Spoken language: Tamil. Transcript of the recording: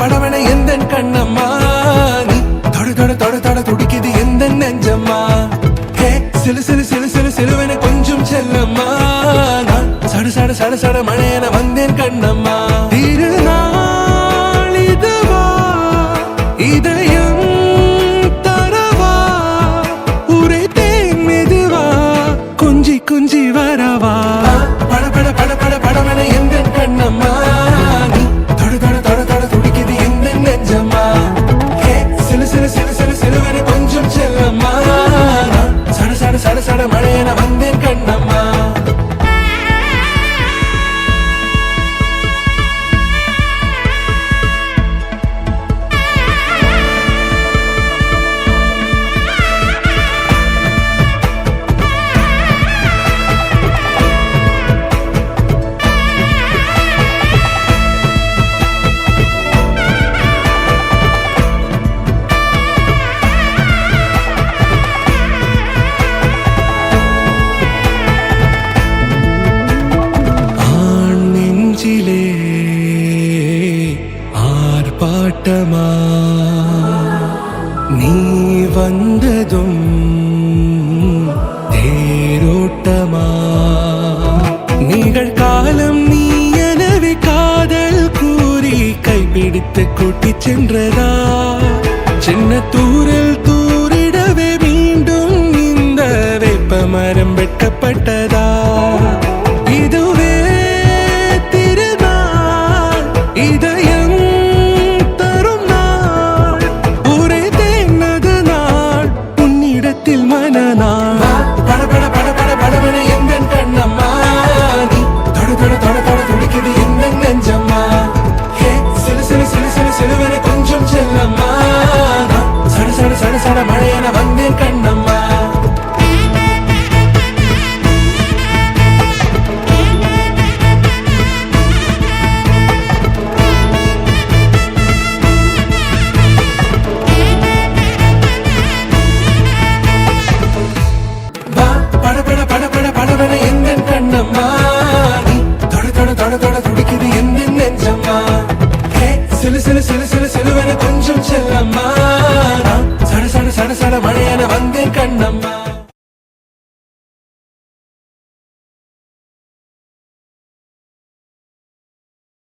படவன எந்த கண்ணம்மா நீ தொட தொட தொட தொட துடிக்குது எந்த நெஞ்சம்மா ஹே சிலு சிலு சிலு சிலு சிலுவன கொஞ்சம் செல்லம்மா நான் சட சட சட சட மழையன வந்தேன் கண்ணம்மா திருநாள் இதுவா இதயம் தரவா உரைத்தேன் மெதுவா கொஞ்சி கொஞ்சி வரவா பட பட பட பட படவன எந்த கண்ணம்மா சட சட மழையன வந்தேன் கண்ணம்மா ஆர்ப்பாட்டமா நீ வந்ததும் தேரோட்டமா நிகழ்காலம் நீ எனவே காதல் கூறி கைப்பிடித்து கூட்டிச் சென்றதா சின்ன தூரல் தூரிடவே மீண்டும் இந்த வேப்ப மரம் வெட்டப்பட்டதா இதுவே திருநாள் இதயம் மனநாள் பட பட பட பட படவன எந்த கண்ணம்மா நீ தொட தொட தொட தொட துடிக்குது எந்த நெஞ்சம்மா ஹே சிலு சிலு சிலு சிலு சிலுவன கொஞ்சம் செல்லம்மா சட சட சட சட மழையன வந்தேன் கண்ணம்மா சிலு சிலு சிலு சிலு சிலுவன கொஞ்சம் செல்லம்மா சட சட சட சட மழையன வந்தேன் கண்ணம்மா